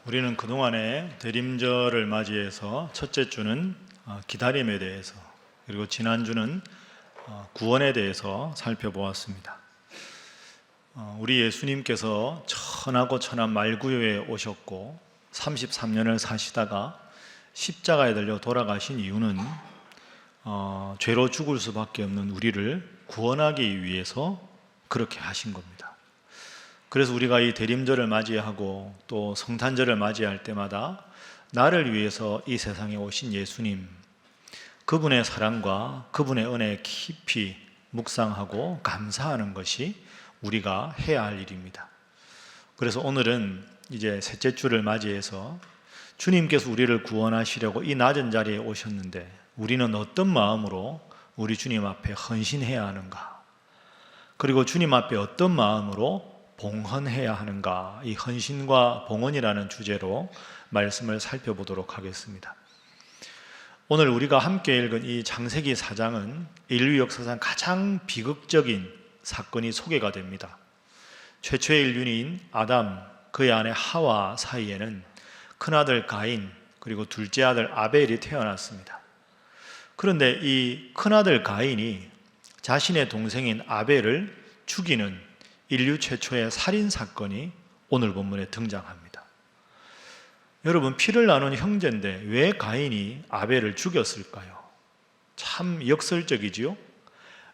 우리는 그동안에 대림절을 맞이해서 첫째 주는 기다림에 대해서, 그리고 지난주는 구원에 대해서 살펴보았습니다. 우리 예수님께서 천하고 천한 말구유에 오셨고 33년을 사시다가 십자가에 달려 돌아가신 이유는 죄로 죽을 수밖에 없는 우리를 구원하기 위해서 그렇게 하신 겁니다. 그래서 우리가 이 대림절을 맞이하고 또 성탄절을 맞이할 때마다 나를 위해서 이 세상에 오신 예수님, 그분의 사랑과 그분의 은혜에 깊이 묵상하고 감사하는 것이 우리가 해야 할 일입니다. 그래서 오늘은 이제 셋째 주를 맞이해서 주님께서 우리를 구원하시려고 이 낮은 자리에 오셨는데 우리는 어떤 마음으로 우리 주님 앞에 헌신해야 하는가, 그리고 주님 앞에 어떤 마음으로 봉헌해야 하는가, 이 헌신과 봉헌이라는 주제로 말씀을 살펴보도록 하겠습니다. 오늘 우리가 함께 읽은 이 창세기 4장은 인류 역사상 가장 비극적인 사건이 소개가 됩니다. 최초의 인류인 아담, 그의 아내 하와 사이에는 큰아들 가인, 그리고 둘째 아들 아벨이 태어났습니다. 그런데 이 큰아들 가인이 자신의 동생인 아벨을 죽이는 인류 최초의 살인 사건이 오늘 본문에 등장합니다. 여러분, 피를 나눈 형제인데 왜 가인이 아벨을 죽였을까요? 참 역설적이지요?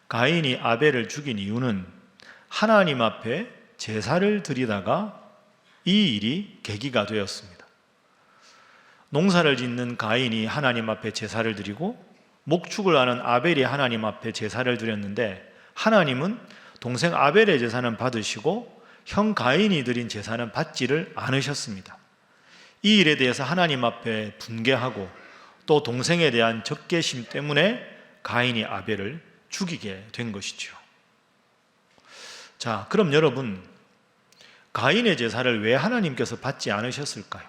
가인이 아벨을 죽인 이유는 하나님 앞에 제사를 드리다가 이 일이 계기가 되었습니다. 농사를 짓는 가인이 하나님 앞에 제사를 드리고 목축을 하는 아벨이 하나님 앞에 제사를 드렸는데 하나님은 동생 아벨의 제사는 받으시고 형 가인이 드린 제사는 받지를 않으셨습니다. 이 일에 대해서 하나님 앞에 분개하고 또 동생에 대한 적개심 때문에 가인이 아벨을 죽이게 된 것이죠. 자, 그럼 여러분, 가인의 제사를 왜 하나님께서 받지 않으셨을까요?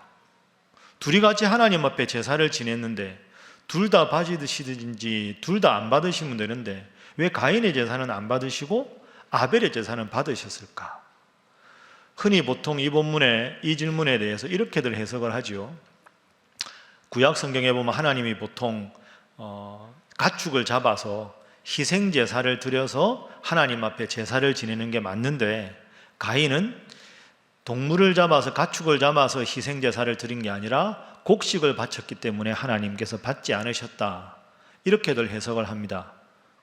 둘이 같이 하나님 앞에 제사를 지냈는데 둘 다 받으시든지 둘 다 안 받으시면 되는데 왜 가인의 제사는 안 받으시고 아벨의 제사는 받으셨을까? 흔히 보통 이 본문의 이 질문에 대해서 이렇게들 해석을 하죠. 구약 성경에 보면 하나님이 보통 가축을 잡아서 희생 제사를 드려서 하나님 앞에 제사를 지내는 게 맞는데 가인은 동물을 잡아서 가축을 잡아서 희생 제사를 드린 게 아니라 곡식을 바쳤기 때문에 하나님께서 받지 않으셨다, 이렇게들 해석을 합니다.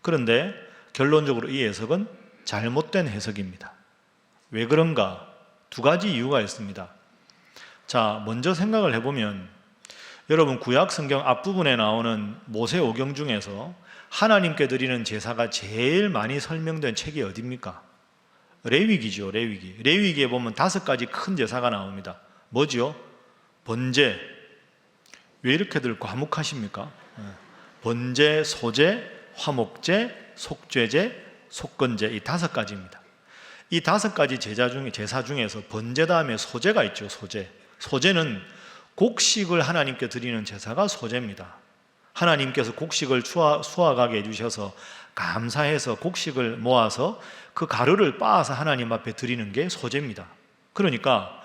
그런데 결론적으로 이 해석은 잘못된 해석입니다. 왜 그런가? 두 가지 이유가 있습니다. 자, 먼저 생각을 해보면 여러분, 구약 성경 앞부분에 나오는 모세오경 중에서 하나님께 드리는 제사가 제일 많이 설명된 책이 어디입니까? 레위기죠. 레위기에 보면 5가지 큰 제사가 나옵니다. 뭐죠? 번제. 왜 이렇게들 과묵하십니까? 번제, 소제, 화목제, 속죄제, 속건제, 이 5가지입니다. 이 5가지 제사 중에서 번제 다음에 소제가 있죠. 소제는 곡식을 하나님께 드리는 제사가 소제입니다. 하나님께서 곡식을 수확하게 해주셔서 감사해서 곡식을 모아서 그 가루를 빻아서 하나님 앞에 드리는 게 소제입니다. 그러니까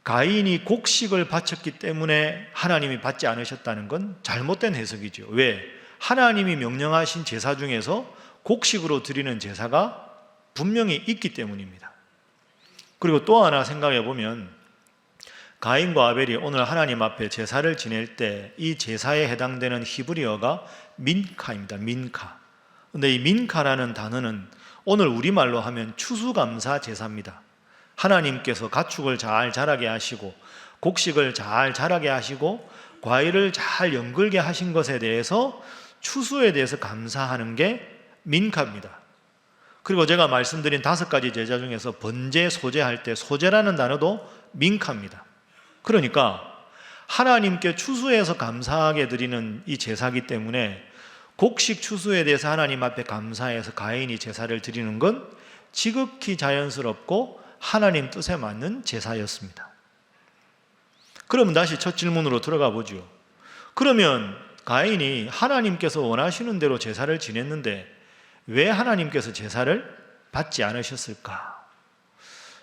가인이 곡식을 바쳤기 때문에 하나님이 받지 않으셨다는 건 잘못된 해석이죠. 왜? 하나님이 명령하신 제사 중에서 곡식으로 드리는 제사가 분명히 있기 때문입니다. 그리고 또 하나 생각해 보면 가인과 아벨이 오늘 하나님 앞에 제사를 지낼 때 이 제사에 해당되는 히브리어가 민카입니다. 민카. 근데 이 민카라는 단어는 오늘 우리말로 하면 추수감사 제사입니다. 하나님께서 가축을 잘 자라게 하시고 곡식을 잘 자라게 하시고 과일을 잘 연글게 하신 것에 대해서 추수에 대해서 감사하는 게 민카입니다. 그리고 제가 말씀드린 5가지 제사 중에서 번제, 소제 할 때 소제라는 단어도 민카입니다. 그러니까 하나님께 추수해서 감사하게 드리는 이 제사이기 때문에 곡식 추수에 대해서 하나님 앞에 감사해서 가인이 제사를 드리는 건 지극히 자연스럽고 하나님 뜻에 맞는 제사였습니다. 그러면 다시 첫 질문으로 들어가 보죠. 그러면 가인이 하나님께서 원하시는 대로 제사를 지냈는데 왜 하나님께서 제사를 받지 않으셨을까?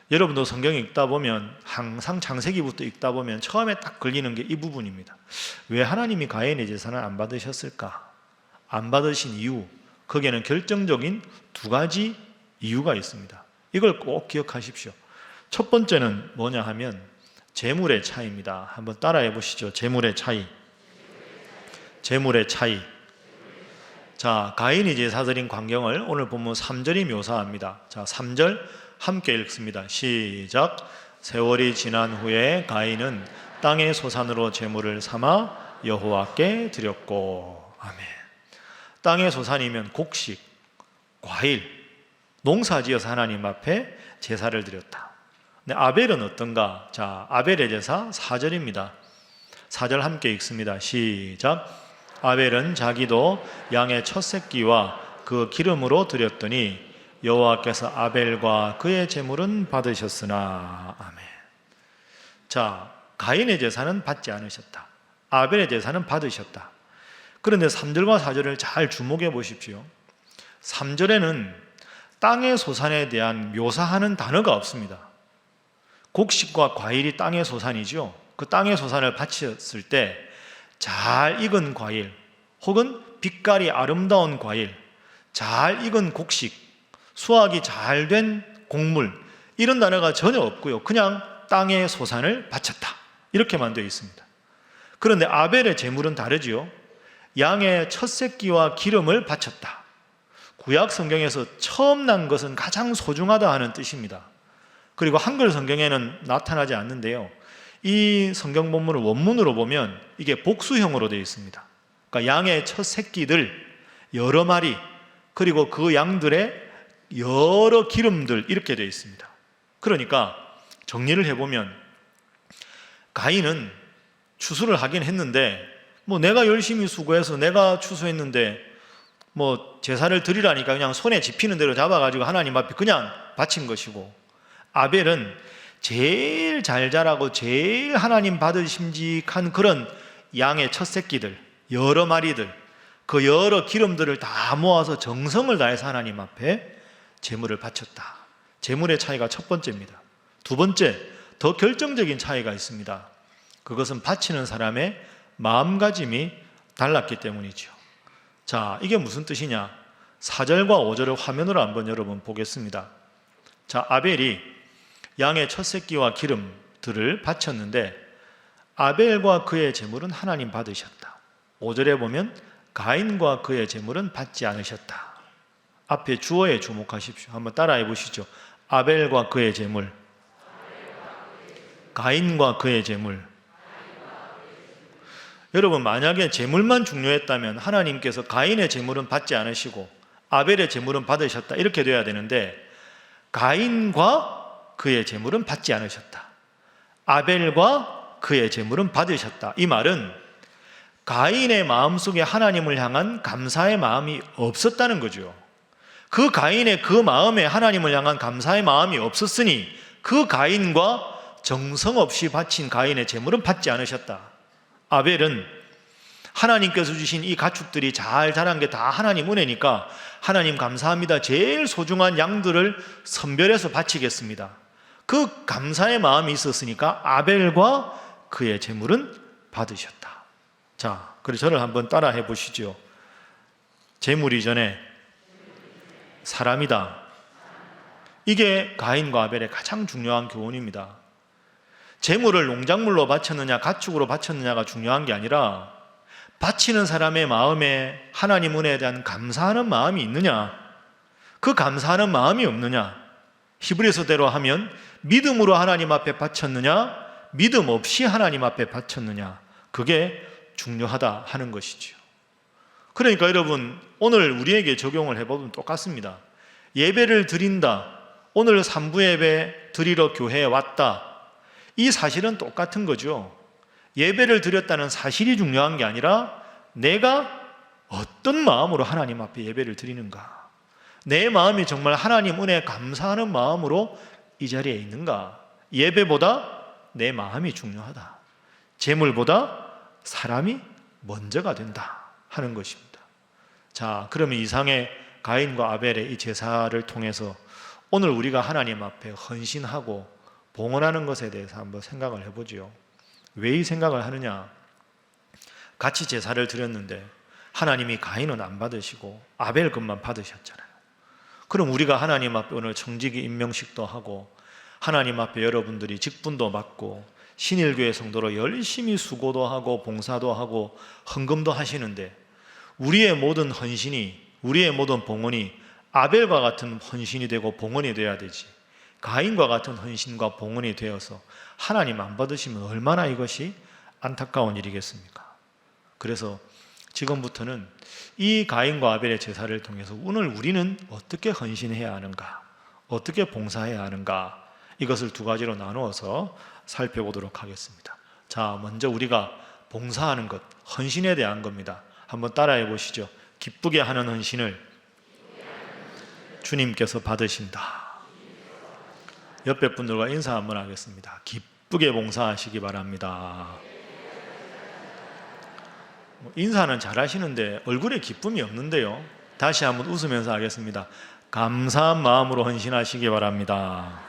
여러분도 성경 읽다 보면 항상 창세기부터 읽다 보면 처음에 딱 걸리는 게 이 부분입니다. 왜 하나님이 가인의 제사는 안 받으셨을까? 안 받으신 이유, 거기에는 결정적인 두 가지 이유가 있습니다. 이걸 꼭 기억하십시오. 첫 번째는 뭐냐 하면 재물의 차이입니다. 한번 따라해 보시죠. 재물의 차이. 재물의 차이. 자, 가인이 제사 드린 광경을 오늘 본문 3절이 묘사합니다. 자, 3절 함께 읽습니다. 시작. 세월이 지난 후에 가인은 땅의 소산으로 제물을 삼아 여호와께 드렸고. 아멘. 땅의 소산이면 곡식, 과일, 농사지어서 하나님 앞에 제사를 드렸다. 근데 아벨은 어떤가? 자, 아벨의 제사 4절입니다. 4절 함께 읽습니다. 시작. 아벨은 자기도 양의 첫 새끼와 그 기름으로 드렸더니 여호와께서 아벨과 그의 제물은 받으셨으나. 아멘. 자, 가인의 제사는 받지 않으셨다. 아벨의 제사는 받으셨다. 그런데 3절과 4절을 잘 주목해 보십시오. 3절에는 땅의 소산에 대한 묘사하는 단어가 없습니다. 곡식과 과일이 땅의 소산이죠. 그 땅의 소산을 바쳤을 때 잘 익은 과일 혹은 빛깔이 아름다운 과일, 잘 익은 곡식, 수확이 잘 된 곡물, 이런 단어가 전혀 없고요. 그냥 땅의 소산을 바쳤다, 이렇게만 되어 있습니다. 그런데 아벨의 제물은 다르지요. 양의 첫 새끼와 기름을 바쳤다. 구약 성경에서 처음 난 것은 가장 소중하다 하는 뜻입니다. 그리고 한글 성경에는 나타나지 않는데요, 이 성경 본문을 원문으로 보면 이게 복수형으로 되어 있습니다. 그러니까 양의 첫 새끼들 여러 마리, 그리고 그 양들의 여러 기름들, 이렇게 되어 있습니다. 그러니까 정리를 해보면 가인은 추수를 하긴 했는데 내가 열심히 수고해서 내가 추수했는데 제사를 드리라니까 그냥 손에 집히는 대로 잡아가지고 하나님 앞에 그냥 바친 것이고, 아벨은 제일 잘 자라고 제일 하나님 받으심직한 그런 양의 첫 새끼들 여러 마리들, 그 여러 기름들을 다 모아서 정성을 다해서 하나님 앞에 제물을 바쳤다. 제물의 차이가 첫 번째입니다. 두 번째, 더 결정적인 차이가 있습니다. 그것은 바치는 사람의 마음가짐이 달랐기 때문이죠. 자, 이게 무슨 뜻이냐? 4절과 5절을 화면으로 한번 여러분 보겠습니다. 자, 아벨이 양의 첫 새끼와 기름들을 바쳤는데 아벨과 그의 제물은 하나님 받으셨다. 5절에 보면 가인과 그의 제물은 받지 않으셨다. 앞에 주어에 주목하십시오. 한번 따라해 보시죠. 아벨과 그의 제물, 가인과 그의 제물. 여러분, 만약에 제물만 중요했다면 하나님께서 가인의 제물은 받지 않으시고 아벨의 제물은 받으셨다, 이렇게 돼야 되는데 가인과 그의 제물은 받지 않으셨다, 아벨과 그의 제물은 받으셨다. 이 말은 가인의 마음속에 하나님을 향한 감사의 마음이 없었다는 거죠. 그 가인의 그 마음에 하나님을 향한 감사의 마음이 없었으니 그 가인과 정성 없이 바친 가인의 제물은 받지 않으셨다. 아벨은 하나님께서 주신 이 가축들이 잘 자란 게 다 하나님 은혜니까 하나님 감사합니다, 제일 소중한 양들을 선별해서 바치겠습니다, 그 감사의 마음이 있었으니까 아벨과 그의 제물은 받으셨다. 자, 그래서 저를 한번 따라 해보시죠. 제물 이전에 사람이다. 이게 가인과 아벨의 가장 중요한 교훈입니다. 제물을 농작물로 바쳤느냐 가축으로 바쳤느냐가 중요한 게 아니라 바치는 사람의 마음에 하나님 은혜에 대한 감사하는 마음이 있느냐, 그 감사하는 마음이 없느냐. 히브리서대로 하면 믿음으로 하나님 앞에 바쳤느냐, 믿음 없이 하나님 앞에 바쳤느냐, 그게 중요하다 하는 것이죠. 그러니까 여러분, 오늘 우리에게 적용을 해보면 똑같습니다. 예배를 드린다, 오늘 3부 예배 드리러 교회에 왔다, 이 사실은 똑같은 거죠. 예배를 드렸다는 사실이 중요한 게 아니라 내가 어떤 마음으로 하나님 앞에 예배를 드리는가, 내 마음이 정말 하나님 은혜에 감사하는 마음으로 이 자리에 있는가. 예배보다 내 마음이 중요하다. 재물보다 사람이 먼저가 된다 하는 것입니다. 자, 그러면 이상의 가인과 아벨의 이 제사를 통해서 오늘 우리가 하나님 앞에 헌신하고 봉헌하는 것에 대해서 한번 생각을 해보지요. 왜 이 생각을 하느냐? 같이 제사를 드렸는데 하나님이 가인은 안 받으시고 아벨 것만 받으셨잖아요. 그럼 우리가 하나님 앞에 오늘 청지기 임명식도 하고 하나님 앞에 여러분들이 직분도 맡고 신일교회 성도로 열심히 수고도 하고 봉사도 하고 헌금도 하시는데 우리의 모든 헌신이, 우리의 모든 봉헌이 아벨과 같은 헌신이 되고 봉헌이 돼야 되지, 가인과 같은 헌신과 봉헌이 되어서 하나님 안 받으시면 얼마나 이것이 안타까운 일이겠습니까? 그래서 지금부터는 이 가인과 아벨의 제사를 통해서 오늘 우리는 어떻게 헌신해야 하는가, 어떻게 봉사해야 하는가, 이것을 두 가지로 나누어서 살펴보도록 하겠습니다. 자, 먼저 우리가 봉사하는 것, 헌신에 대한 겁니다. 한번 따라해 보시죠. 기쁘게 하는 헌신을 주님께서 받으신다. 옆에 분들과 인사 한번 하겠습니다. 기쁘게 봉사하시기 바랍니다. 인사는 잘 하시는데 얼굴에 기쁨이 없는데요. 다시 한번 웃으면서 하겠습니다. 감사한 마음으로 헌신하시기 바랍니다.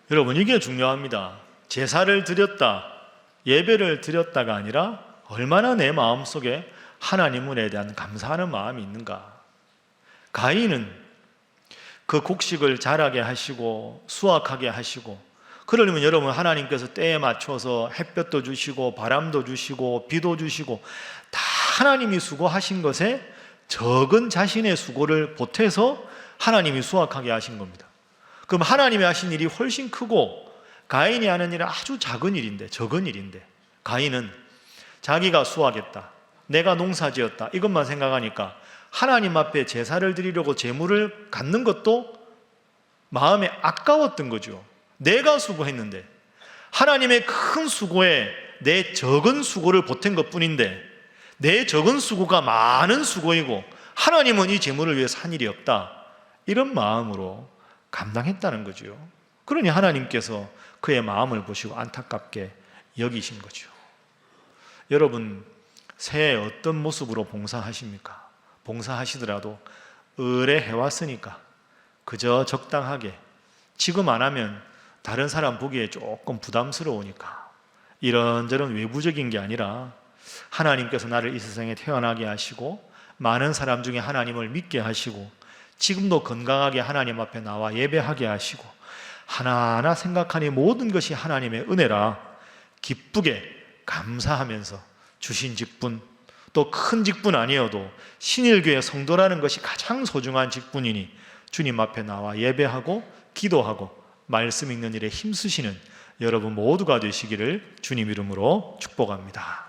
여러분, 이게 중요합니다. 제사를 드렸다, 예배를 드렸다가 아니라 얼마나 내 마음속에 하나님에 대한 감사하는 마음이 있는가. 가인은 그 곡식을 자라게 하시고 수확하게 하시고, 그러려면 여러분 하나님께서 때에 맞춰서 햇볕도 주시고 바람도 주시고 비도 주시고 다 하나님이 수고하신 것에 적은 자신의 수고를 보태서 하나님이 수확하게 하신 겁니다. 그럼 하나님이 하신 일이 훨씬 크고 가인이 하는 일은 아주 작은 일인데, 적은 일인데, 가인은 자기가 수확했다, 내가 농사지었다, 이것만 생각하니까 하나님 앞에 제사를 드리려고 제물을 갖는 것도 마음에 아까웠던 거죠. 내가 수고했는데, 하나님의 큰 수고에 내 적은 수고를 보탠 것뿐인데 내 적은 수고가 많은 수고이고 하나님은 이 제물을 위해 산 일이 없다, 이런 마음으로 감당했다는 거죠. 그러니 하나님께서 그의 마음을 보시고 안타깝게 여기신 거죠. 여러분, 새해 어떤 모습으로 봉사하십니까? 봉사하시더라도 의뢰해왔으니까 그저 적당하게, 지금 안 하면 다른 사람 보기에 조금 부담스러우니까 이런저런 외부적인 게 아니라 하나님께서 나를 이 세상에 태어나게 하시고 많은 사람 중에 하나님을 믿게 하시고 지금도 건강하게 하나님 앞에 나와 예배하게 하시고 하나하나 생각하니 모든 것이 하나님의 은혜라 기쁘게 감사하면서 주신 직분, 또 큰 직분 아니어도 신일교회 성도라는 것이 가장 소중한 직분이니 주님 앞에 나와 예배하고 기도하고 말씀 읽는 일에 힘쓰시는 여러분 모두가 되시기를 주님 이름으로 축복합니다.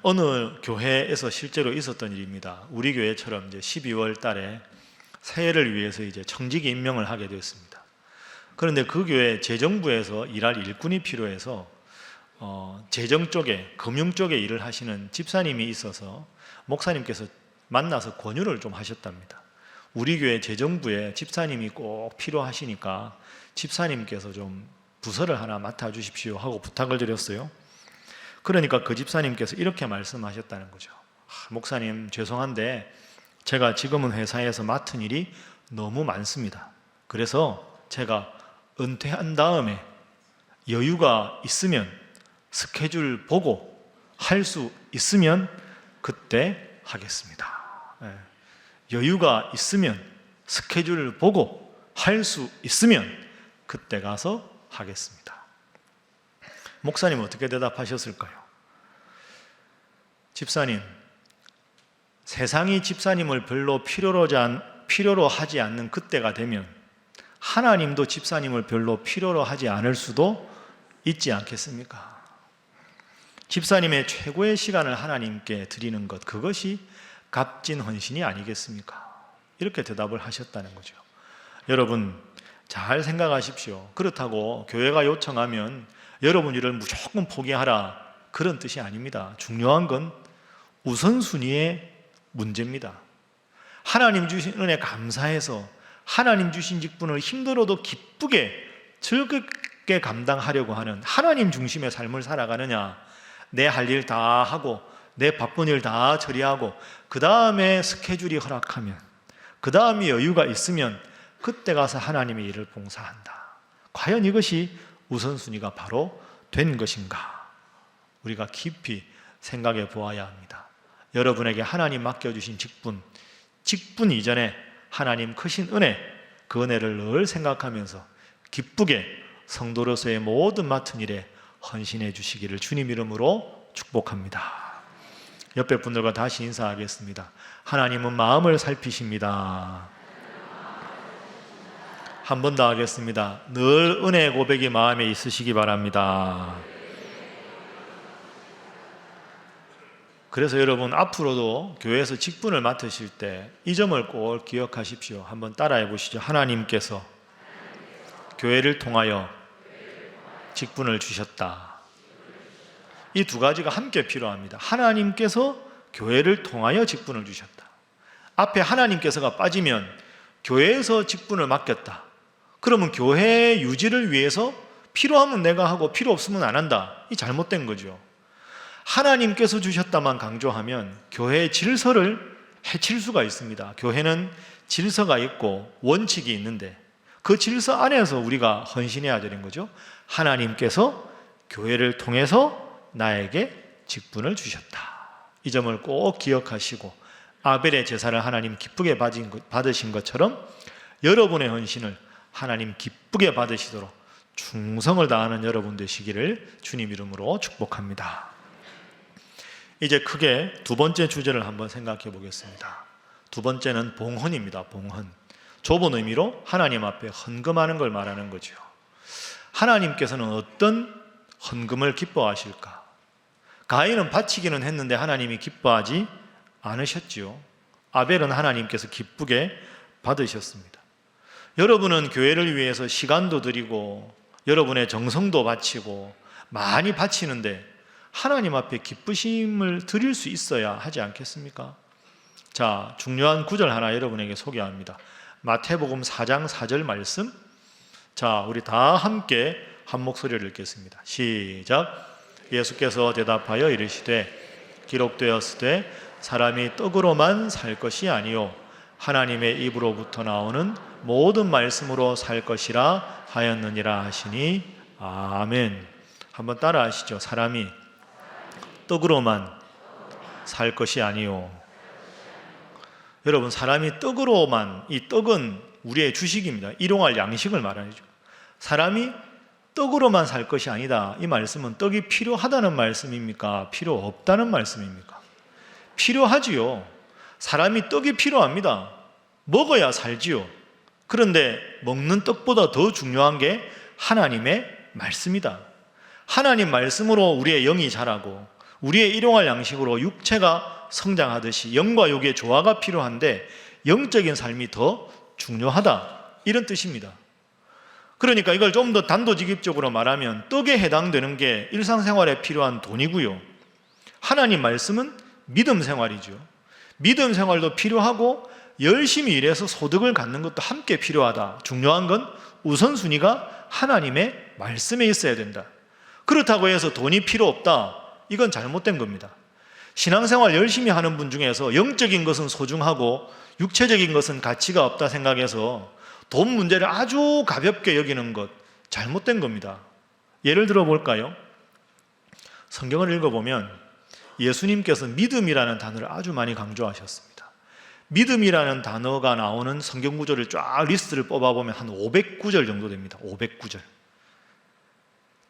어느 교회에서 실제로 있었던 일입니다. 우리 교회처럼 이제 12월 달에 새해를 위해서 이제 청지기 임명을 하게 되었습니다. 그런데 그 교회 재정부에서 일할 일꾼이 필요해서 재정 쪽에, 금융 쪽에 일을 하시는 집사님이 있어서 목사님께서 만나서 권유를 좀 하셨답니다. 우리 교회 재정부에 집사님이 꼭 필요하시니까 집사님께서 좀 부서를 하나 맡아주십시오 하고 부탁을 드렸어요. 그러니까 그 집사님께서 이렇게 말씀하셨다는 거죠. 목사님, 죄송한데 제가 지금은 회사에서 맡은 일이 너무 많습니다. 그래서 제가 은퇴한 다음에 여유가 있으면 스케줄 보고 할 수 있으면 그때 하겠습니다. 여유가 있으면 스케줄을 보고 할 수 있으면 그때 가서 하겠습니다. 목사님 어떻게 대답하셨을까요? 집사님, 세상이 집사님을 별로 필요로 하지 않는 그때가 되면 하나님도 집사님을 별로 필요로 하지 않을 수도 있지 않겠습니까? 집사님의 최고의 시간을 하나님께 드리는 것, 그것이 값진 헌신이 아니겠습니까? 이렇게 대답을 하셨다는 거죠. 여러분, 잘 생각하십시오. 그렇다고 교회가 요청하면 여러분 일을 무조건 포기하라, 그런 뜻이 아닙니다. 중요한 건 우선순위의 문제입니다. 하나님 주신 은혜 감사해서 하나님 주신 직분을 힘들어도 기쁘게 즐겁게 감당하려고 하는 하나님 중심의 삶을 살아가느냐, 내 할 일 다 하고 내 바쁜 일 다 처리하고 그 다음에 스케줄이 허락하면, 그 다음에 여유가 있으면 그때 가서 하나님의 일을 봉사한다. 과연 이것이 우선순위가 바로 된 것인가? 우리가 깊이 생각해 보아야 합니다. 여러분에게 하나님 맡겨주신 직분 이전에 하나님 크신 은혜, 그 은혜를 늘 생각하면서 기쁘게 성도로서의 모든 맡은 일에 헌신해 주시기를 주님 이름으로 축복합니다. 옆에 분들과 다시 인사하겠습니다. 하나님은 마음을 살피십니다. 한 번 더 하겠습니다. 늘 은혜 고백이 마음에 있으시기 바랍니다. 그래서 여러분 앞으로도 교회에서 직분을 맡으실 때 이 점을 꼭 기억하십시오. 한번 따라해 보시죠. 하나님께서 교회를 통하여 직분을 주셨다. 이 두 가지가 함께 필요합니다. 하나님께서 교회를 통하여 직분을 주셨다. 앞에 하나님께서가 빠지면 교회에서 직분을 맡겼다. 그러면 교회 유지를 위해서 필요하면 내가 하고 필요 없으면 안 한다. 이 잘못된 거죠. 하나님께서 주셨다만 강조하면 교회의 질서를 해칠 수가 있습니다. 교회는 질서가 있고 원칙이 있는데 그 질서 안에서 우리가 헌신해야 되는 거죠. 하나님께서 교회를 통해서 나에게 직분을 주셨다. 이 점을 꼭 기억하시고 아벨의 제사를 하나님 기쁘게 받으신 것처럼 여러분의 헌신을 하나님 기쁘게 받으시도록 충성을 다하는 여러분 되시기를 주님 이름으로 축복합니다. 이제 크게 두 번째 주제를 한번 생각해 보겠습니다. 두 번째는 봉헌입니다. 봉헌. 좁은 의미로 하나님 앞에 헌금하는 걸 말하는 거죠. 하나님께서는 어떤 헌금을 기뻐하실까? 가인은 바치기는 했는데 하나님이 기뻐하지 않으셨지요. 아벨은 하나님께서 기쁘게 받으셨습니다. 여러분은 교회를 위해서 시간도 드리고 여러분의 정성도 바치고 많이 바치는데 하나님 앞에 기쁘심을 드릴 수 있어야 하지 않겠습니까? 자, 중요한 구절 하나 여러분에게 소개합니다. 마태복음 4장 4절 말씀. 자, 우리 다 함께 한 목소리를 읽겠습니다. 시작. 예수께서 대답하여 이르시되 기록되었으되 사람이 떡으로만 살 것이 아니요 하나님의 입으로부터 나오는 모든 말씀으로 살 것이라 하였느니라 하시니 아멘. 한번 따라 하시죠. 사람이 떡으로만 살 것이 아니요. 여러분, 사람이 떡으로만, 이 떡은 우리의 주식입니다. 일용할 양식을 말하죠. 사람이 떡으로만 살 것이 아니다. 이 말씀은 떡이 필요하다는 말씀입니까? 필요 없다는 말씀입니까? 필요하지요. 사람이 떡이 필요합니다. 먹어야 살지요. 그런데 먹는 떡보다 더 중요한 게 하나님의 말씀이다. 하나님 말씀으로 우리의 영이 자라고 우리의 일용할 양식으로 육체가 성장하듯이 영과 육의 조화가 필요한데 영적인 삶이 더 중요하다. 이런 뜻입니다. 그러니까 이걸 좀 더 단도직입적으로 말하면 떡에 해당되는 게 일상생활에 필요한 돈이고요. 하나님 말씀은 믿음 생활이죠. 믿음 생활도 필요하고 열심히 일해서 소득을 갖는 것도 함께 필요하다. 중요한 건 우선순위가 하나님의 말씀에 있어야 된다. 그렇다고 해서 돈이 필요 없다. 이건 잘못된 겁니다. 신앙생활 열심히 하는 분 중에서 영적인 것은 소중하고 육체적인 것은 가치가 없다 생각해서 돈 문제를 아주 가볍게 여기는 것 잘못된 겁니다. 예를 들어 볼까요? 성경을 읽어보면 예수님께서 믿음이라는 단어를 아주 많이 강조하셨습니다. 믿음이라는 단어가 나오는 성경 구절을 쫙 리스트를 뽑아보면 한 500구절 정도 됩니다. 500구절.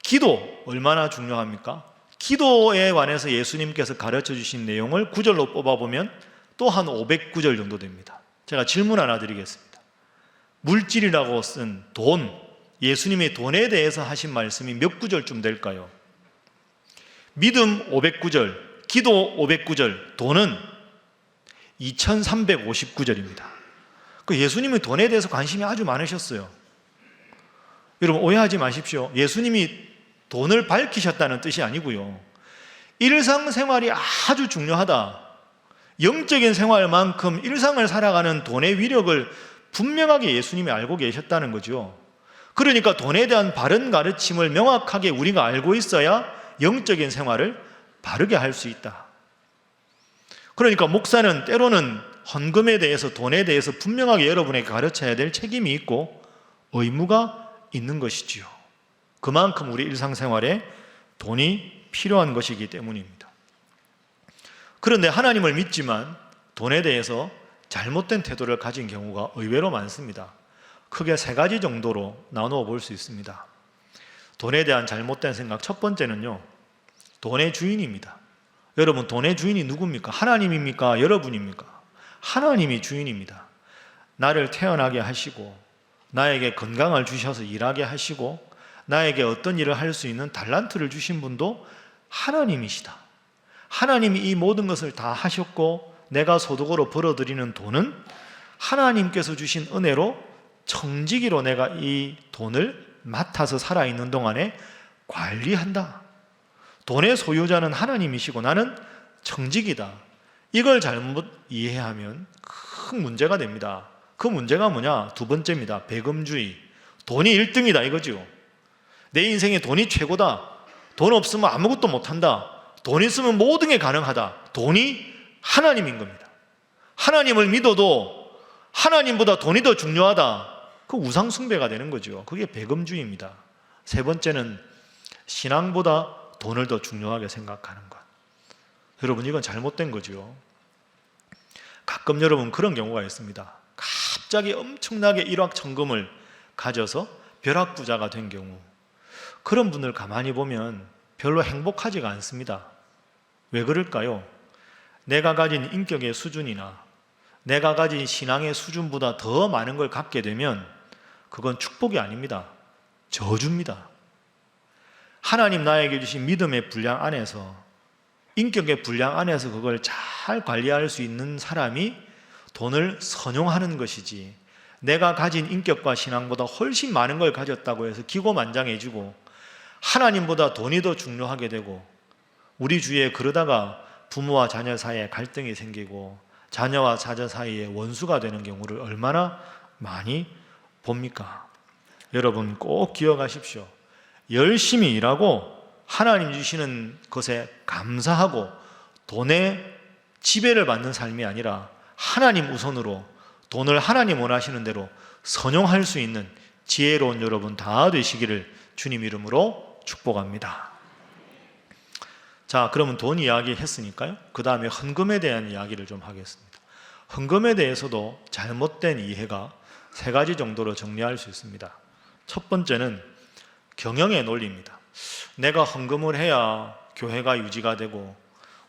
기도 얼마나 중요합니까? 기도에 관해서 예수님께서 가르쳐 주신 내용을 구절로 뽑아보면 또 한 500구절 정도 됩니다. 제가 질문 하나 드리겠습니다. 물질이라고 쓴 돈, 예수님의 돈에 대해서 하신 말씀이 몇 구절쯤 될까요? 믿음 500구절, 기도 500구절, 돈은 2359절입니다. 그 예수님의 돈에 대해서 관심이 아주 많으셨어요. 여러분 오해하지 마십시오. 예수님이 돈을 밝히셨다는 뜻이 아니고요. 일상생활이 아주 중요하다. 영적인 생활만큼 일상을 살아가는 돈의 위력을 분명하게 예수님이 알고 계셨다는 거죠. 그러니까 돈에 대한 바른 가르침을 명확하게 우리가 알고 있어야 영적인 생활을 바르게 할 수 있다. 그러니까 목사는 때로는 헌금에 대해서, 돈에 대해서 분명하게 여러분에게 가르쳐야 될 책임이 있고 의무가 있는 것이지요. 그만큼 우리 일상생활에 돈이 필요한 것이기 때문입니다. 그런데 하나님을 믿지만 돈에 대해서 잘못된 태도를 가진 경우가 의외로 많습니다. 크게 세 가지 정도로 나누어 볼 수 있습니다. 돈에 대한 잘못된 생각, 첫 번째는요, 돈의 주인입니다. 여러분, 돈의 주인이 누굽니까? 하나님입니까? 여러분입니까? 하나님이 주인입니다. 나를 태어나게 하시고 나에게 건강을 주셔서 일하게 하시고 나에게 어떤 일을 할 수 있는 달란트를 주신 분도 하나님이시다. 하나님이 이 모든 것을 다 하셨고 내가 소득으로 벌어들이는 돈은 하나님께서 주신 은혜로 청지기로 내가 이 돈을 맡아서 살아있는 동안에 관리한다. 돈의 소유자는 하나님이시고 나는 청지기다. 이걸 잘못 이해하면 큰 문제가 됩니다. 그 문제가 뭐냐? 두 번째입니다. 배금주의. 돈이 1등이다 이거죠. 내 인생에 돈이 최고다. 돈 없으면 아무것도 못한다. 돈 있으면 모든 게 가능하다. 돈이 하나님인 겁니다. 하나님을 믿어도 하나님보다 돈이 더 중요하다. 그 우상숭배가 되는 거죠. 그게 배금주의입니다. 세 번째는 신앙보다 돈을 더 중요하게 생각하는 것. 여러분, 이건 잘못된 거죠. 가끔 여러분 그런 경우가 있습니다. 갑자기 엄청나게 일확천금을 가져서 벼락부자가 된 경우, 그런 분을 가만히 보면 별로 행복하지가 않습니다. 왜 그럴까요? 내가 가진 인격의 수준이나 내가 가진 신앙의 수준보다 더 많은 걸 갖게 되면 그건 축복이 아닙니다. 저주입니다. 하나님 나에게 주신 믿음의 분량 안에서, 인격의 분량 안에서 그걸 잘 관리할 수 있는 사람이 돈을 선용하는 것이지, 내가 가진 인격과 신앙보다 훨씬 많은 걸 가졌다고 해서 기고만장해지고 하나님보다 돈이 더 중요하게 되고, 우리 주위에 그러다가 부모와 자녀 사이에 갈등이 생기고 자녀와 자녀 사이에 원수가 되는 경우를 얼마나 많이 봅니까? 여러분 꼭 기억하십시오. 열심히 일하고 하나님 주시는 것에 감사하고 돈에 지배를 받는 삶이 아니라 하나님 우선으로 돈을 하나님 원하시는 대로 선용할 수 있는 지혜로운 여러분 다 되시기를 주님 이름으로 축복합니다. 자, 그러면 돈 이야기 했으니까요. 그 다음에 헌금에 대한 이야기를 좀 하겠습니다. 헌금에 대해서도 잘못된 이해가 세 가지 정도로 정리할 수 있습니다. 첫 번째는 경영의 논리입니다. 내가 헌금을 해야 교회가 유지가 되고,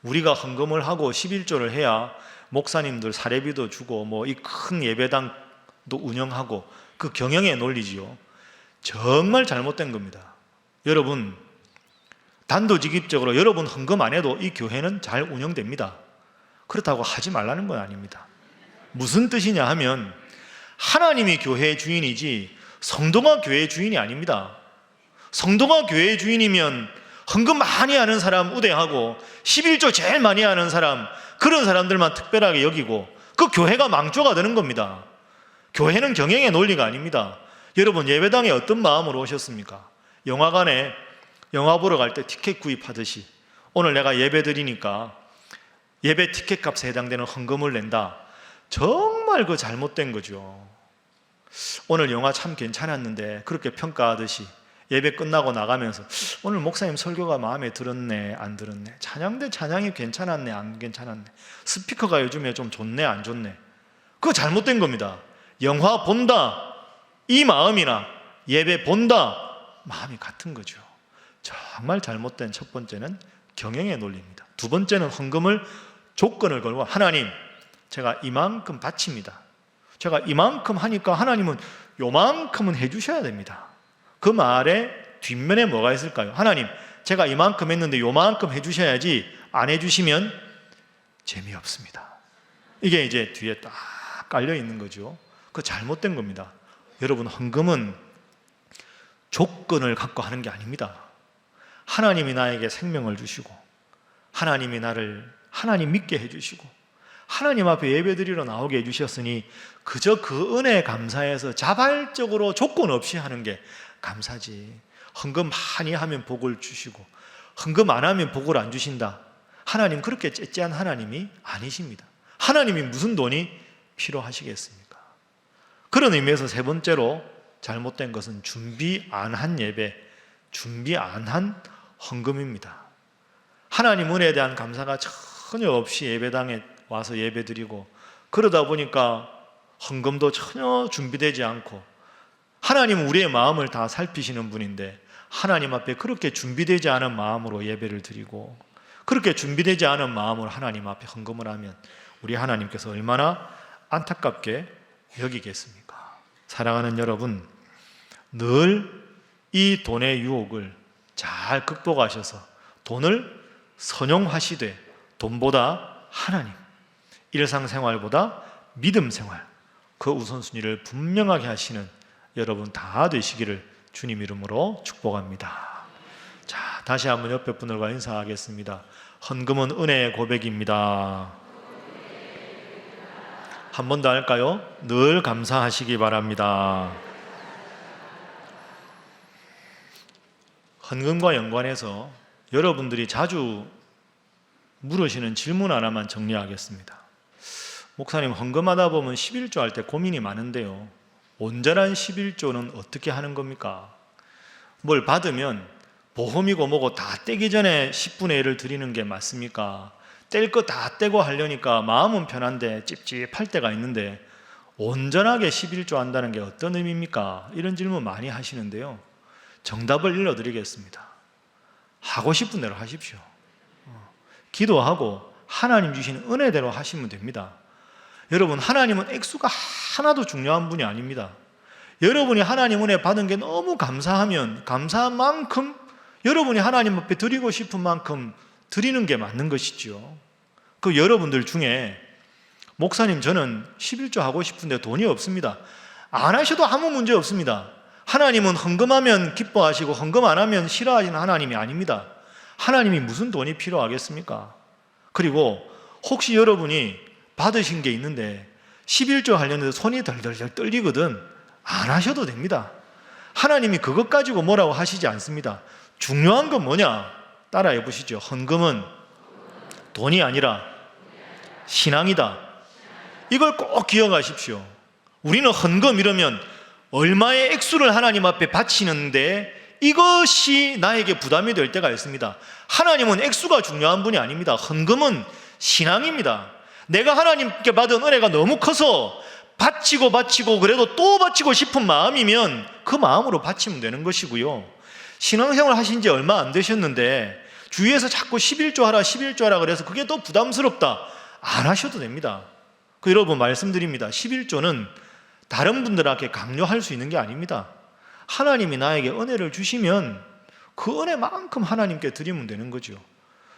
우리가 헌금을 하고 11조를 해야 목사님들 사례비도 주고 뭐 이 큰 예배당도 운영하고, 그 경영의 논리지요. 정말 잘못된 겁니다. 여러분, 단도직입적으로 여러분 헌금 안 해도 이 교회는 잘 운영됩니다. 그렇다고 하지 말라는 건 아닙니다. 무슨 뜻이냐 하면 하나님이 교회의 주인이지 성도가 교회의 주인이 아닙니다. 성도가 교회의 주인이면 헌금 많이 하는 사람 우대하고 11조 제일 많이 하는 사람, 그런 사람들만 특별하게 여기고 그 교회가 망조가 되는 겁니다. 교회는 경영의 논리가 아닙니다. 여러분, 예배당에 어떤 마음으로 오셨습니까? 영화관에 영화 보러 갈 때 티켓 구입하듯이 오늘 내가 예배 드리니까 예배 티켓 값에 해당되는 헌금을 낸다. 정말 그 잘못된 거죠. 오늘 영화 참 괜찮았는데 그렇게 평가하듯이 예배 끝나고 나가면서 오늘 목사님 설교가 마음에 들었네 안 들었네, 찬양대 찬양이 괜찮았네 안 괜찮았네, 스피커가 요즘에 좀 좋네 안 좋네, 그거 잘못된 겁니다. 영화 본다 이 마음이나 예배 본다 마음이 같은 거죠. 정말 잘못된 첫 번째는 경영의 논리입니다. 두 번째는 헌금을 조건을 걸고, 하나님 제가 이만큼 바칩니다. 제가 이만큼 하니까 하나님은 요만큼은 해주셔야 됩니다. 그 말에 뒷면에 뭐가 있을까요? 하나님 제가 이만큼 했는데 요만큼 해주셔야지, 안 해주시면 재미없습니다. 이게 이제 뒤에 딱 깔려 있는 거죠. 그거 잘못된 겁니다. 여러분, 헌금은 조건을 갖고 하는 게 아닙니다. 하나님이 나에게 생명을 주시고 하나님이 나를 하나님 믿게 해주시고 하나님 앞에 예배드리러 나오게 해주셨으니 그저 그 은혜에 감사해서 자발적으로 조건 없이 하는 게 감사지, 헌금 많이 하면 복을 주시고 헌금 안 하면 복을 안 주신다, 하나님 그렇게 째째한 하나님이 아니십니다. 하나님이 무슨 돈이 필요하시겠습니까? 그런 의미에서 세 번째로 잘못된 것은 준비 안 한 예배, 준비 안 한 헌금입니다. 하나님 은혜에 대한 감사가 전혀 없이 예배당에 와서 예배드리고, 그러다 보니까 헌금도 전혀 준비되지 않고, 하나님은 우리의 마음을 다 살피시는 분인데 하나님 앞에 그렇게 준비되지 않은 마음으로 예배를 드리고, 그렇게 준비되지 않은 마음으로 하나님 앞에 헌금을 하면 우리 하나님께서 얼마나 안타깝게 여기겠습니까? 사랑하는 여러분, 늘 이 돈의 유혹을 잘 극복하셔서 돈을 선용하시되 돈보다 하나님, 일상생활보다 믿음생활, 그 우선순위를 분명하게 하시는 여러분 다 되시기를 주님 이름으로 축복합니다. 자, 다시 한번 옆에 분들과 인사하겠습니다. 헌금은 은혜의 고백입니다. 한 번 더 할까요? 늘 감사하시기 바랍니다. 헌금과 연관해서 여러분들이 자주 물으시는 질문 하나만 정리하겠습니다. 목사님, 헌금하다 보면 11조 할 때 고민이 많은데요, 온전한 11조는 어떻게 하는 겁니까? 뭘 받으면 보험이고 뭐고 다 떼기 전에 10분의 1을 드리는 게 맞습니까? 뗄 거 다 떼고 하려니까 마음은 편한데 찝찝할 때가 있는데 온전하게 11조 한다는 게 어떤 의미입니까? 이런 질문 많이 하시는데요, 정답을 일러드리겠습니다. 하고 싶은 대로 하십시오. 기도하고 하나님 주신 은혜대로 하시면 됩니다. 여러분, 하나님은 액수가 하나도 중요한 분이 아닙니다. 여러분이 하나님 은혜 받은 게 너무 감사하면 감사한 만큼 여러분이 하나님 앞에 드리고 싶은 만큼 드리는 게 맞는 것이죠. 그 여러분들 중에 목사님, 저는 11조 하고 싶은데 돈이 없습니다. 안 하셔도 아무 문제 없습니다. 하나님은 헌금하면 기뻐하시고 헌금 안 하면 싫어하시는 하나님이 아닙니다. 하나님이 무슨 돈이 필요하겠습니까? 그리고 혹시 여러분이 받으신 게 있는데 11조 하려는데 손이 덜덜덜 떨리거든, 안 하셔도 됩니다. 하나님이 그것 가지고 뭐라고 하시지 않습니다. 중요한 건 뭐냐? 따라해 보시죠. 헌금은 돈이 아니라 신앙이다. 이걸 꼭 기억하십시오. 우리는 헌금 이러면 얼마의 액수를 하나님 앞에 바치는데 이것이 나에게 부담이 될 때가 있습니다. 하나님은 액수가 중요한 분이 아닙니다. 헌금은 신앙입니다. 내가 하나님께 받은 은혜가 너무 커서 바치고 그래도 또 바치고 싶은 마음이면 그 마음으로 바치면 되는 것이고요, 신앙생활 하신 지 얼마 안 되셨는데 주위에서 자꾸 11조 하라 그래서 그게 더 부담스럽다, 안 하셔도 됩니다. 여러분 말씀드립니다. 11조는 다른 분들에게 강요할 수 있는 게 아닙니다. 하나님이 나에게 은혜를 주시면 그 은혜만큼 하나님께 드리면 되는 거죠.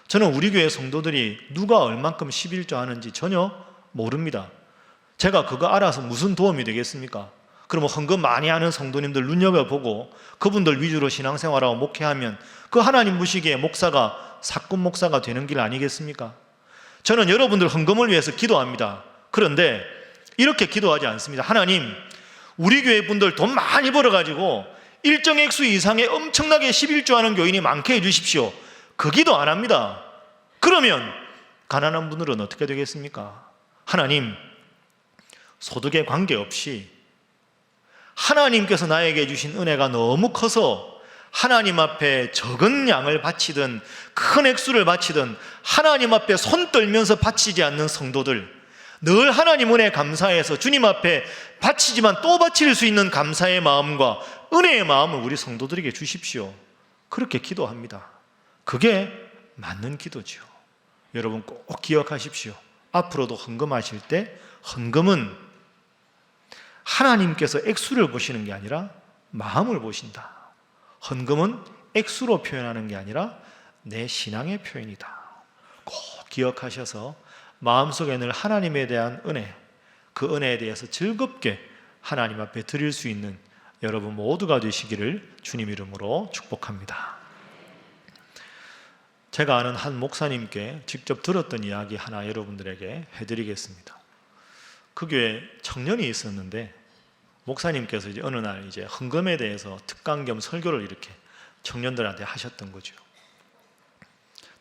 저는 우리 교회 성도들이 누가 얼만큼 11조 하는지 전혀 모릅니다. 제가 그거 알아서 무슨 도움이 되겠습니까? 그러면 헌금 많이 하는 성도님들 눈여겨보고 그분들 위주로 신앙생활하고 목회하면 그 하나님 보시기에 목사가 사꾼 목사가 되는 길 아니겠습니까? 저는 여러분들 헌금을 위해서 기도합니다. 그런데 이렇게 기도하지 않습니다. 하나님, 우리 교회 분들 돈 많이 벌어가지고 일정 액수 이상의 엄청나게 11조 하는 교인이 많게 해주십시오. 그 기도 안 합니다. 그러면 가난한 분들은 어떻게 되겠습니까? 하나님, 소득에 관계없이 하나님께서 나에게 주신 은혜가 너무 커서 하나님 앞에 적은 양을 바치든 큰 액수를 바치든 하나님 앞에 손 떨면서 바치지 않는 성도들, 늘 하나님 은혜에 감사해서 주님 앞에 바치지만 또 바칠 수 있는 감사의 마음과 은혜의 마음을 우리 성도들에게 주십시오. 그렇게 기도합니다. 그게 맞는 기도죠. 여러분 꼭 기억하십시오. 앞으로도 헌금하실 때 헌금은 하나님께서 액수를 보시는 게 아니라 마음을 보신다. 헌금은 액수로 표현하는 게 아니라 내 신앙의 표현이다. 꼭 기억하셔서 마음속에 늘 하나님에 대한 은혜, 그 은혜에 대해서 즐겁게 하나님 앞에 드릴 수 있는 여러분 모두가 되시기를 주님 이름으로 축복합니다. 제가 아는 한 목사님께 직접 들었던 이야기 하나 여러분들에게 해드리겠습니다. 그 교회에 청년이 있었는데 목사님께서 어느 날 헌금에 대해서 특강 겸 설교를 이렇게 청년들한테 하셨던 거죠.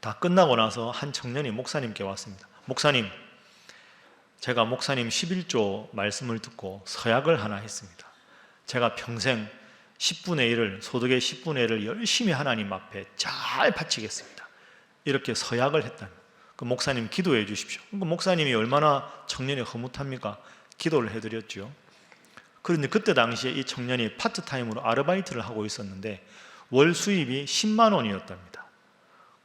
다 끝나고 나서 한 청년이 목사님께 왔습니다. 목사님, 제가 목사님 11조 말씀을 듣고 서약을 하나 했습니다. 제가 평생 10분의 1을, 소득의 10분의 1을 열심히 하나님 앞에 잘 바치겠습니다. 이렇게 서약을 했다는. 그 목사님 기도해 주십시오. 그 목사님이 얼마나 청년이 흐뭇합니까? 기도를 해드렸죠. 그런데 그때 당시에 이 청년이 파트타임으로 아르바이트를 하고 있었는데 월 수입이 10만 원이었답니다.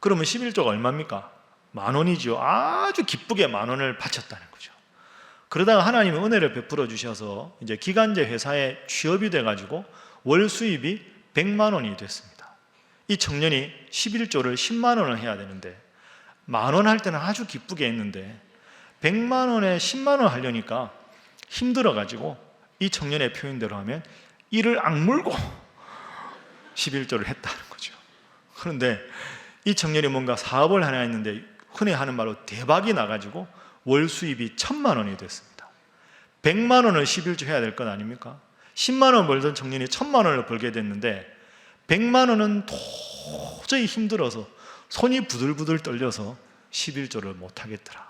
그러면 11조가 얼마입니까? 10,000원이죠. 아주 기쁘게 10,000원을 바쳤다는 거죠. 그러다가 하나님이 은혜를 베풀어 주셔서 이제 기간제 회사에 취업이 돼가지고 월 수입이 100만 원이 됐습니다. 이 청년이 11조를 10만 원을 해야 되는데 10,000원 할 때는 아주 기쁘게 했는데 100만 원에 10만 원 하려니까 힘들어가지고 이 청년의 표현대로 하면 이를 악물고 11조를 했다는 거죠. 그런데 이 청년이 뭔가 사업을 하나 했는데 흔히 하는 말로 대박이 나가지고 월 수입이 1,000만 원이 됐습니다. 100만 원을 11조 해야 될 것 아닙니까? 10만 원 벌던 청년이 1,000만 원을 벌게 됐는데 100만 원은 도저히 힘들어서 손이 부들부들 떨려서 11조를 못 하겠더라.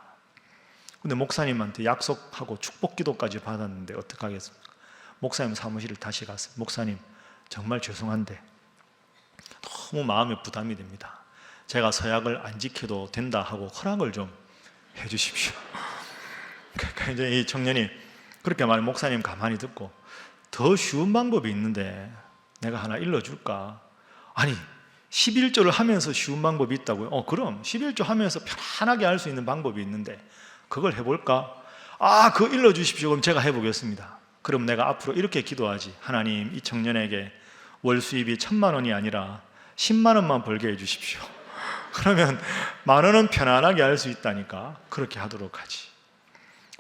근데 목사님한테 약속하고 축복 기도까지 받았는데 어떡하겠습니까? 목사님 사무실을 다시 갔어요. 목사님, 정말 죄송한데 너무 마음에 부담이 됩니다. 제가 서약을 안 지켜도 된다 하고 허락을 좀 해주십시오. 그러니까 이제 이 청년이 그렇게 말해. 목사님 가만히 듣고 더 쉬운 방법이 있는데 내가 하나 일러줄까? 아니 11조를 하면서 쉬운 방법이 있다고요? 그럼 11조 하면서 편안하게 할 수 있는 방법이 있는데 그걸 해볼까? 그거 일러주십시오. 그럼 제가 해보겠습니다. 그럼 내가 앞으로 이렇게 기도하지. 하나님, 이 청년에게 월 수입이 1,000만 원이 아니라 10만 원만 벌게 해주십시오. 그러면 10,000원은 편안하게 할 수 있다니까 그렇게 하도록 하지.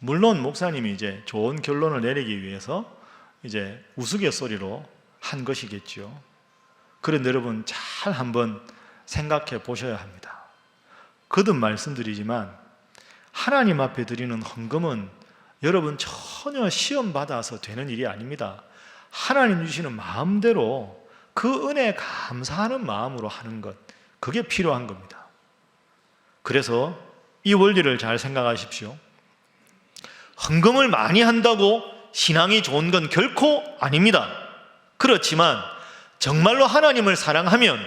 물론 목사님이 이제 좋은 결론을 내리기 위해서 이제 우스갯소리로 한 것이겠죠. 그런데 여러분 잘 한번 생각해 보셔야 합니다. 거듭 말씀드리지만 하나님 앞에 드리는 헌금은 여러분 전혀 시험 받아서 되는 일이 아닙니다. 하나님 주시는 마음대로 그 은혜에 감사하는 마음으로 하는 것, 그게 필요한 겁니다. 그래서 이 원리를 잘 생각하십시오. 헌금을 많이 한다고 신앙이 좋은 건 결코 아닙니다. 그렇지만 정말로 하나님을 사랑하면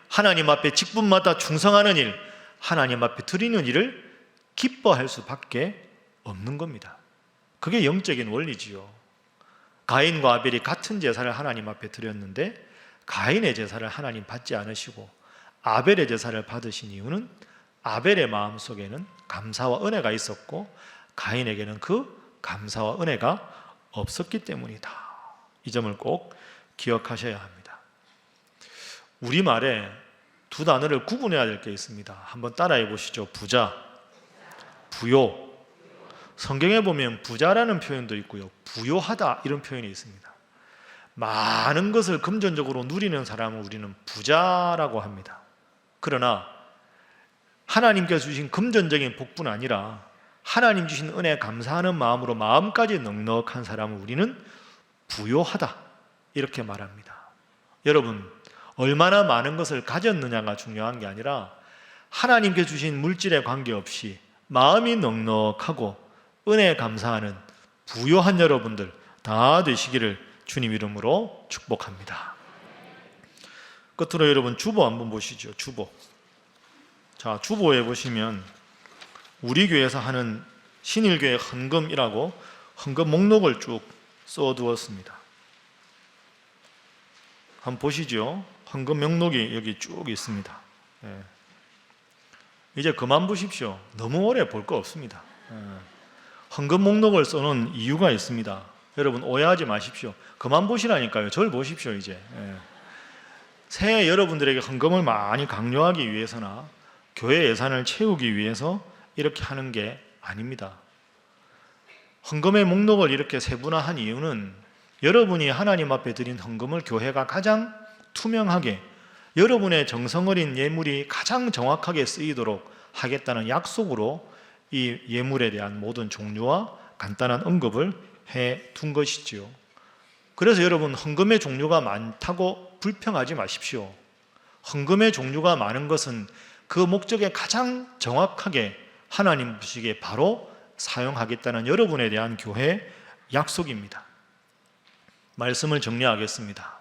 하나님 앞에 직분마다 충성하는 일, 하나님 앞에 드리는 일을 기뻐할 수밖에 없는 겁니다. 그게 영적인 원리지요. 가인과 아벨이 같은 제사를 하나님 앞에 드렸는데 가인의 제사를 하나님 받지 않으시고 아벨의 제사를 받으신 이유는 아벨의 마음속에는 감사와 은혜가 있었고 가인에게는 그 감사와 은혜가 없었기 때문이다. 이 점을 꼭 기억하셔야 합니다. 우리말에 두 단어를 구분해야 될 게 있습니다. 한번 따라해 보시죠. 부자, 부요. 성경에 보면 부자라는 표현도 있고요, 부요하다 이런 표현이 있습니다. 많은 것을 금전적으로 누리는 사람을 우리는 부자라고 합니다. 그러나 하나님께서 주신 금전적인 복뿐 아니라 하나님 주신 은혜에 감사하는 마음으로 마음까지 넉넉한 사람을 우리는 부요하다 이렇게 말합니다. 여러분, 얼마나 많은 것을 가졌느냐가 중요한 게 아니라 하나님께 주신 물질에 관계없이 마음이 넉넉하고 은혜에 감사하는 부요한 여러분들 다 되시기를 주님 이름으로 축복합니다. 끝으로 여러분 주보 한번 보시죠. 주보. 자, 주보에 보시면 우리 교회에서 하는 신일교회 헌금이라고 헌금 목록을 쭉 써두었습니다. 한번 보시죠. 헌금 목록이 여기 쭉 있습니다. 이제 그만 보십시오. 너무 오래 볼 거 없습니다. 헌금 목록을 써놓은 이유가 있습니다. 여러분 오해하지 마십시오. 그만 보시라니까요. 저를 보십시오. 이제 새해 여러분들에게 헌금을 많이 강요하기 위해서나 교회 예산을 채우기 위해서 이렇게 하는 게 아닙니다. 헌금의 목록을 이렇게 세분화한 이유는 여러분이 하나님 앞에 드린 헌금을 교회가 가장 투명하게, 여러분의 정성어린 예물이 가장 정확하게 쓰이도록 하겠다는 약속으로 이 예물에 대한 모든 종류와 간단한 언급을 해둔 것이지요. 그래서 여러분 헌금의 종류가 많다고 불평하지 마십시오. 헌금의 종류가 많은 것은 그 목적에 가장 정확하게 하나님 보시기에 바로 사용하겠다는 여러분에 대한 교회 약속입니다. 말씀을 정리하겠습니다.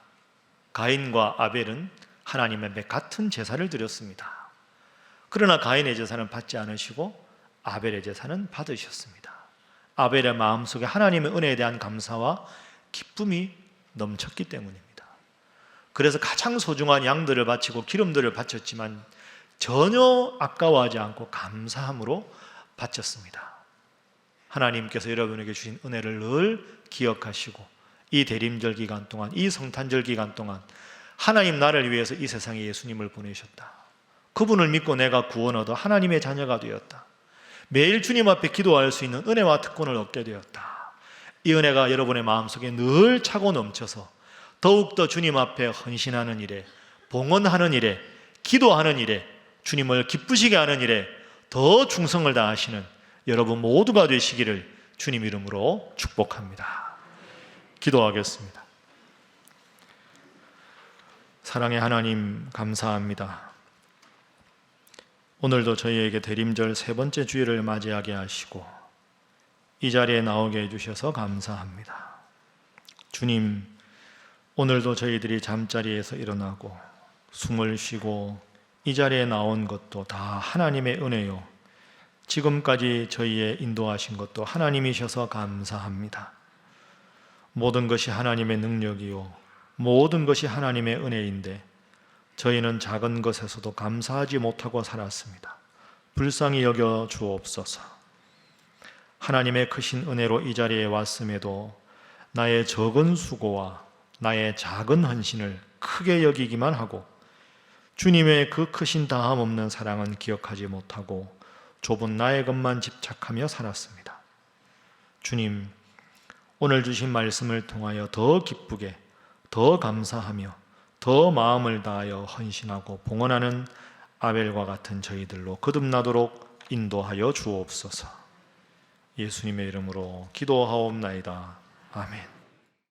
가인과 아벨은 하나님 앞에 같은 제사를 드렸습니다. 그러나 가인의 제사는 받지 않으시고 아벨의 제사는 받으셨습니다. 아벨의 마음속에 하나님의 은혜에 대한 감사와 기쁨이 넘쳤기 때문입니다. 그래서 가장 소중한 양들을 바치고 기름들을 바쳤지만 전혀 아까워하지 않고 감사함으로 바쳤습니다. 하나님께서 여러분에게 주신 은혜를 늘 기억하시고 이 대림절 기간 동안, 이 성탄절 기간 동안 하나님 나를 위해서 이 세상에 예수님을 보내셨다. 그분을 믿고 내가 구원 얻어 하나님의 자녀가 되었다. 매일 주님 앞에 기도할 수 있는 은혜와 특권을 얻게 되었다. 이 은혜가 여러분의 마음속에 늘 차고 넘쳐서 더욱더 주님 앞에 헌신하는 일에, 봉헌하는 일에, 기도하는 일에, 주님을 기쁘시게 하는 일에 더 충성을 다하시는 여러분 모두가 되시기를 주님 이름으로 축복합니다. 기도하겠습니다. 사랑의 하나님, 감사합니다. 오늘도 저희에게 대림절 세 번째 주일을 맞이하게 하시고 이 자리에 나오게 해주셔서 감사합니다. 주님, 오늘도 저희들이 잠자리에서 일어나고 숨을 쉬고 이 자리에 나온 것도 다 하나님의 은혜요, 지금까지 저희의 인도하신 것도 하나님이셔서 감사합니다. 모든 것이 하나님의 능력이요, 모든 것이 하나님의 은혜인데 저희는 작은 것에서도 감사하지 못하고 살았습니다. 불쌍히 여겨 주옵소서. 하나님의 크신 은혜로 이 자리에 왔음에도 나의 적은 수고와 나의 작은 헌신을 크게 여기기만 하고 주님의 그 크신 다함 없는 사랑은 기억하지 못하고 좁은 나의 것만 집착하며 살았습니다. 주님, 오늘 주신 말씀을 통하여 더 기쁘게, 더 감사하며 더 마음을 다하여 헌신하고 봉헌하는 아벨과 같은 저희들로 거듭나도록 인도하여 주옵소서. 예수님의 이름으로 기도하옵나이다. 아멘.